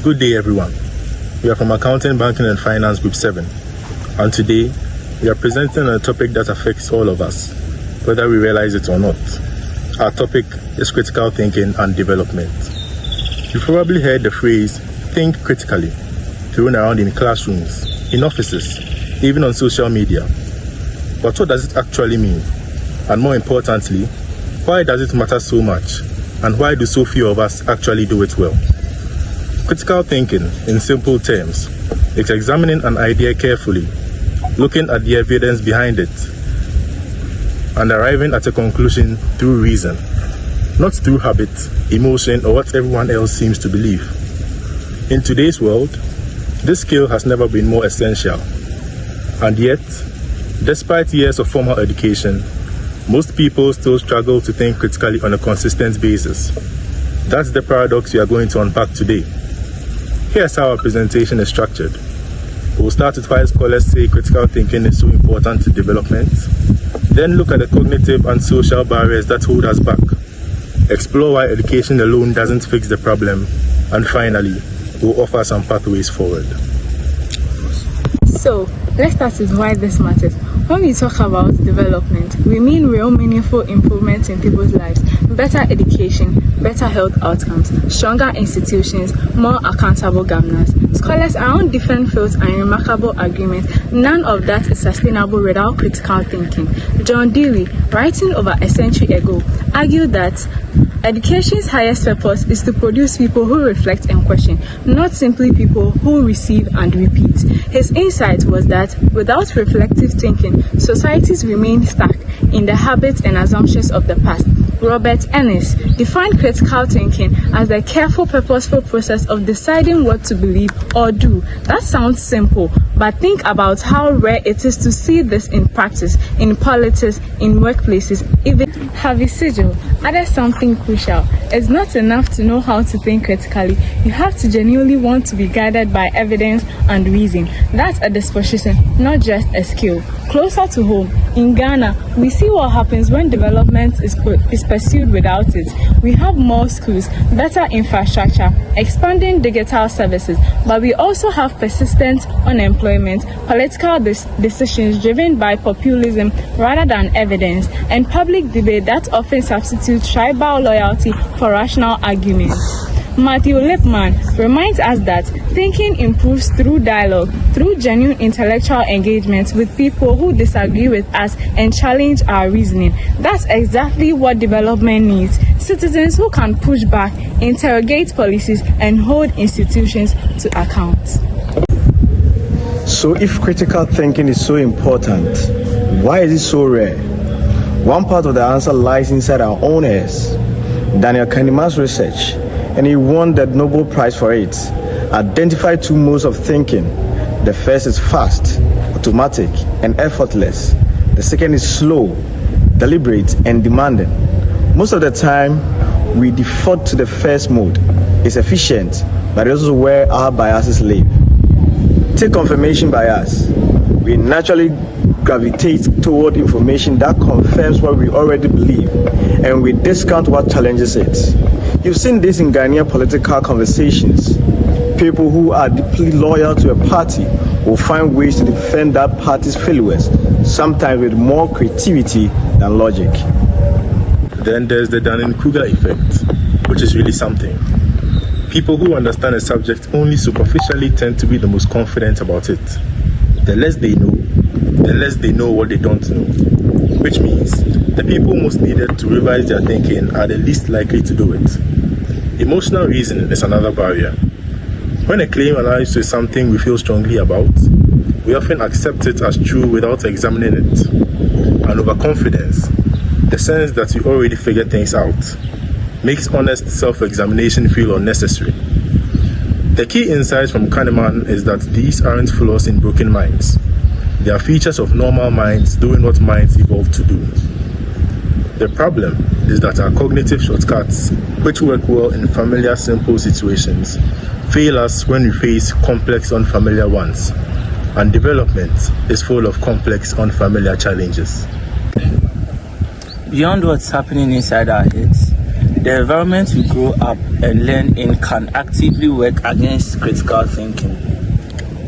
Good day, everyone. We are from Accounting, Banking and Finance Group 7, and today we are presenting a topic that affects all of us, whether we realize it or not. Our topic is critical thinking and development. You've probably heard the phrase, think critically, thrown around in classrooms, in offices, even on social media. But what does it actually mean? And more importantly, why does it matter so much? And why do so few of us actually do it well? Critical thinking, in simple terms, is examining an idea carefully, looking at the evidence behind it, and arriving at a conclusion through reason, not through habit, emotion, or what everyone else seems to believe. In today's world, this skill has never been more essential. And yet, despite years of formal education, most people still struggle to think critically on a consistent basis. That's the paradox we are going to unpack today. Here's how our presentation is structured. We'll start with why scholars say critical thinking is so important to development, then look at the cognitive and social barriers that hold us back, explore why education alone doesn't fix the problem, and finally, we'll offer some pathways forward. So, let's start with why this matters. When we talk about development, we mean real meaningful improvements in people's lives, better education, better health outcomes, stronger institutions, more accountable governance. Scholars around different fields are in remarkable agreement. None of that is sustainable without critical thinking. John Dewey, writing over a century ago, argued that education's highest purpose is to produce people who reflect and question, not simply people who receive and repeat. His insight was that without reflective thinking, societies remain stuck in the habits and assumptions of the past. Robert Ennis defined critical thinking as the careful, purposeful process of deciding what to believe or do. That sounds simple, but think about how rare it is to see this in practice, in politics, in workplaces, even. Harvey Sigel added something crucial. It's not enough to know how to think critically. You have to genuinely want to be guided by evidence and reason. That's a disposition, not just a skill. Closer to home, in Ghana, we see what happens when development is pursued without it. We have more schools, better infrastructure, expanding digital services, but we also have persistent unemployment, political decisions driven by populism rather than evidence, and public debate that often substitutes tribal loyalty for rational arguments. Matthew Lipman reminds us that thinking improves through dialogue, through genuine intellectual engagement with people who disagree with us and challenge our reasoning. That's exactly what development needs. Citizens who can push back, interrogate policies, and hold institutions to account. So if critical thinking is so important, why is it so rare? One part of the answer lies inside our own ears. Daniel Kahneman's research, and he won the Nobel Prize for it, identified two modes of thinking. The first is fast, automatic, and effortless. The second is slow, deliberate, and demanding. Most of the time, we default to the first mode. It's efficient, but it's also where our biases live. Take confirmation bias. We naturally gravitate toward information that confirms what we already believe, and we discount what challenges it. You've seen this in Ghanaian political conversations. People who are deeply loyal to a party will find ways to defend that party's failures, sometimes with more creativity than logic. Then there's the Dunning-Kruger effect, which is really something. People who understand a subject only superficially tend to be the most confident about it. The less they know, the less they know what they don't know, which means the people most needed to revise their thinking are the least likely to do it. Emotional reasoning is another barrier. When a claim aligns with something we feel strongly about, we often accept it as true without examining it. And overconfidence, the sense that we already figured things out, makes honest self-examination feel unnecessary. The key insight from Kahneman is that these aren't flaws in broken minds. They are features of normal minds doing what minds evolved to do. The problem is that our cognitive shortcuts, which work well in familiar, simple situations, fail us when we face complex, unfamiliar ones. And development is full of complex, unfamiliar challenges. Beyond what's happening inside our heads, The environment we grow up and learn in can actively work against critical thinking.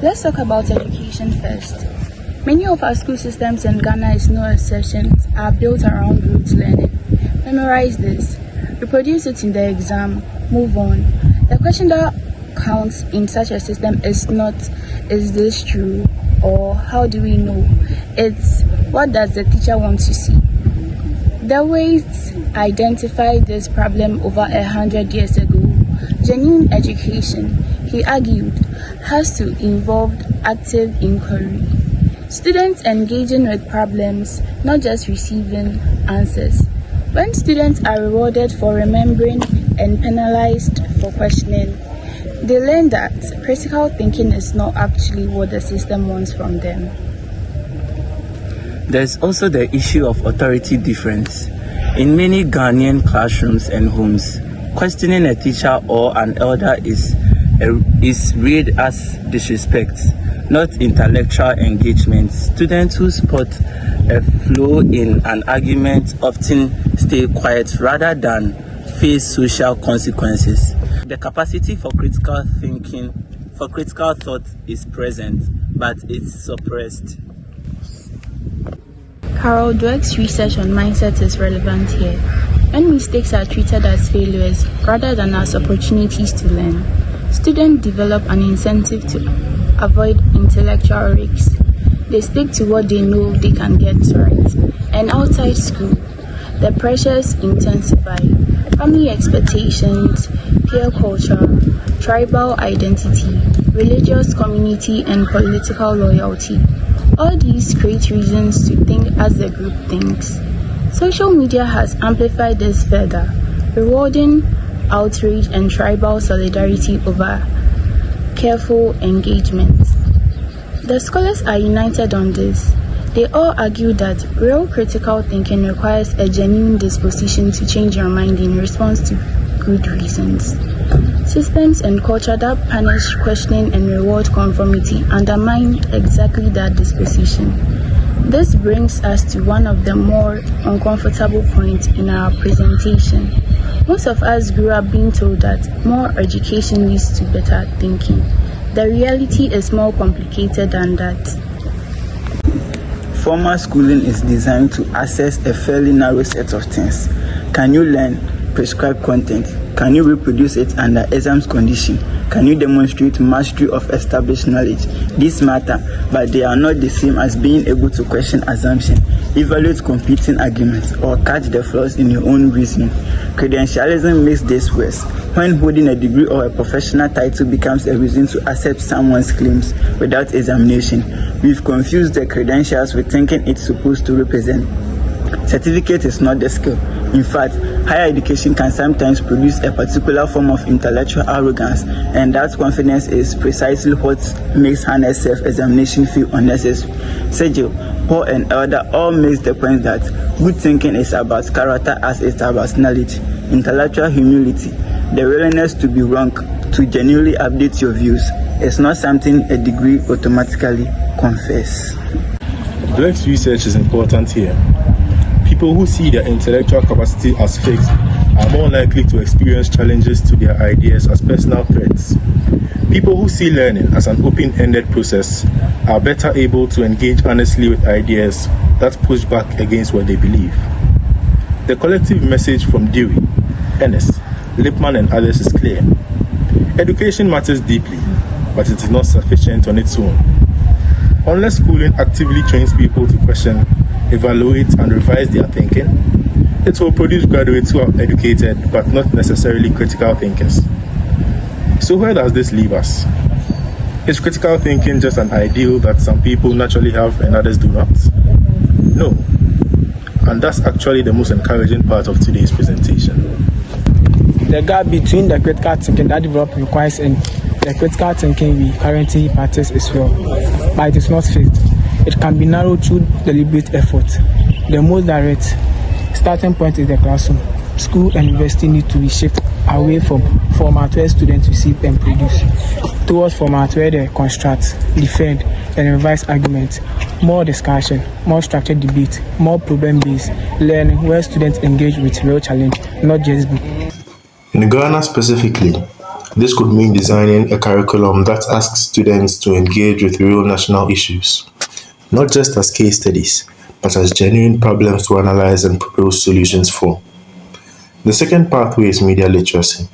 Let's talk about education first. Many of our school systems in Ghana, is no exception, are built around rote learning. Memorize this, reproduce it in the exam, move on. The question that counts in such a system is not, is this true, or how do we know? It's, what does the teacher want to see? The Waits identified this problem over 100 years ago. Genuine education, he argued, has to involve active inquiry. Students engaging with problems, not just receiving answers. When students are rewarded for remembering and penalized for questioning, they learn that critical thinking is not actually what the system wants from them. There's also the issue of authority difference. In many Ghanaian classrooms and homes, questioning a teacher or an elder is read as disrespect, not intellectual engagement. Students who spot a flaw in an argument often stay quiet rather than face social consequences. The capacity for critical thinking, for critical thought is present, but it's suppressed. Carol Dweck's research on mindset is relevant here. When mistakes are treated as failures rather than as opportunities to learn, students develop an incentive to avoid intellectual risks. They stick to what they know they can get right. And outside school, the pressures intensify. Family expectations, peer culture, tribal identity, religious community, and political loyalty. All these create reasons to think as the group thinks. Social media has amplified this further, rewarding outrage and tribal solidarity over careful engagement. The scholars are united on this. They all argue that real critical thinking requires a genuine disposition to change your mind in response to good reasons. Systems and culture that punish questioning and reward conformity undermine exactly that disposition. This brings us to one of the more uncomfortable points in our presentation. Most of us grew up being told that more education leads to better thinking. The reality is more complicated than that. Formal schooling is designed to assess a fairly narrow set of things. Can you learn prescribed content? Can you reproduce it under exams condition? Can you demonstrate mastery of established knowledge? These matter, but they are not the same as being able to question assumptions, evaluate competing arguments, or catch the flaws in your own reasoning. Credentialism makes this worse. When holding a degree or a professional title becomes a reason to accept someone's claims without examination, we've confused the credentials with thinking it's supposed to represent. Certificate is not the skill. In fact, higher education can sometimes produce a particular form of intellectual arrogance, and that confidence is precisely what makes Hannah's self-examination feel unnecessary. Sergio, Paul, and Elder all make the point that good thinking is about character as it's about knowledge, intellectual humility, the willingness to be wrong, to genuinely update your views. It's not something a degree automatically confers. Dweck's research is important here. People who see their intellectual capacity as fixed are more likely to experience challenges to their ideas as personal threats. People who see learning as an open-ended process are better able to engage honestly with ideas that push back against what they believe. The collective message from Dewey, Knust, Lippmann, and others is clear. Education matters deeply, but it is not sufficient on its own. Unless schooling actively trains people to question, evaluate, and revise their thinking, it will produce graduates who are educated but not necessarily critical thinkers. So where does this leave us? Is critical thinking just an ideal that some people naturally have and others do not? No. And that's actually the most encouraging part of today's presentation. The gap between the critical thinking that development requires and the critical thinking we currently practice is real, but it is not fixed. It can be narrowed through deliberate effort. The most direct starting point is the classroom. School and university need to be shifted away from format where students receive and produce, towards format where they construct, defend, and revise arguments. more discussion, more structured debate, more problem-based learning where students engage with real challenge, not just book. In Ghana specifically, this could mean designing a curriculum that asks students to engage with real national issues, not just as case studies, but as genuine problems to analyze and propose solutions for. The second pathway is media literacy.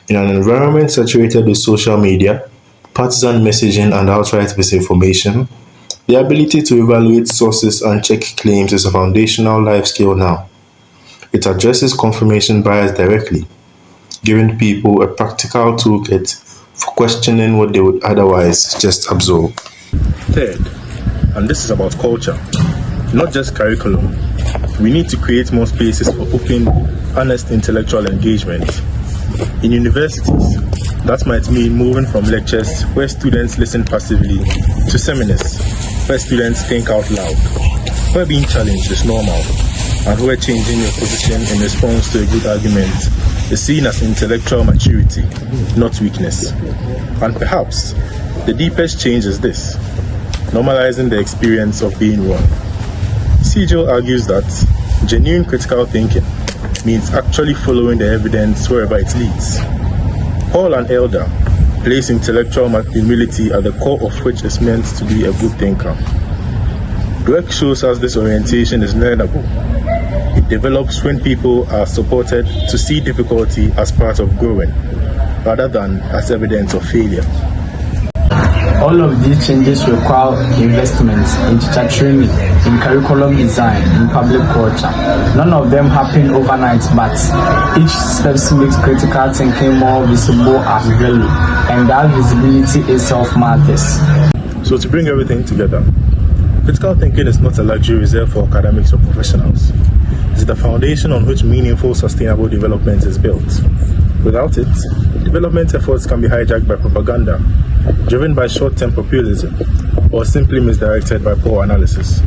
In an environment saturated with social media, partisan messaging, and outright misinformation, the ability to evaluate sources and check claims is a foundational life skill now. It addresses confirmation bias directly, giving people a practical toolkit for questioning what they would otherwise just absorb. Third, and this is about culture, not just curriculum. We need to create more spaces for open, honest intellectual engagement. In universities, that might mean moving from lectures where students listen passively to seminars where students think out loud, where being challenged is normal, and where changing your position in response to a good argument is seen as intellectual maturity, not weakness. And perhaps the deepest change is this: normalizing the experience of being wrong. Sigel argues that genuine critical thinking means actually following the evidence wherever it leads. Paul and Elder place intellectual humility at the core of which is meant to be a good thinker. Dweck shows us this orientation is learnable. It develops when people are supported to see difficulty as part of growing, rather than as evidence of failure. All of these changes require investments in teacher training, in curriculum design, in public culture. None of them happen overnight, but each step makes critical thinking more visible as value, and that visibility itself matters. So to bring everything together, critical thinking is not a luxury reserved for academics or professionals. It is the foundation on which meaningful, sustainable development is built. Without it, development efforts can be hijacked by propaganda, driven by short-term populism, or simply misdirected by poor analysis.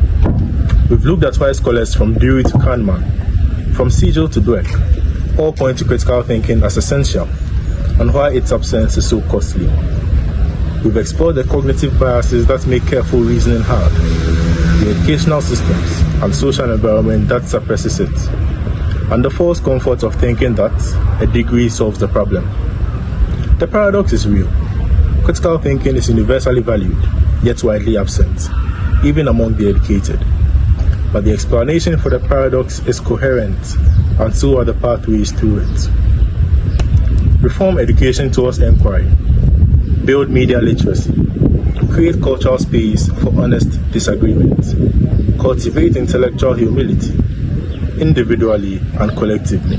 We've looked at why scholars from Dewey to Kahneman, from Sigel to Dweck, all point to critical thinking as essential, and why its absence is so costly. We've explored the cognitive biases that make careful reasoning hard, the educational systems and social environment that suppresses it, and the false comfort of thinking that a degree solves the problem. The paradox is real. Critical thinking is universally valued, yet widely absent, even among the educated. But the explanation for the paradox is coherent, and so are the pathways through it. Reform education towards inquiry, build media literacy, create cultural space for honest disagreement, cultivate intellectual humility, individually and collectively.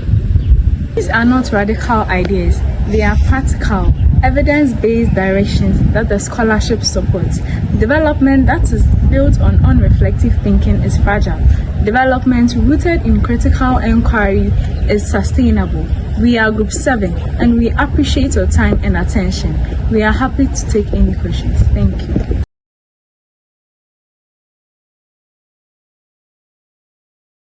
These are not radical ideas, they are practical, evidence-based directions that the scholarship supports. Development that is built on unreflective thinking is fragile. Development rooted in critical inquiry is sustainable. We are Group 7 and we appreciate your time and attention. We are happy to take any questions. Thank you.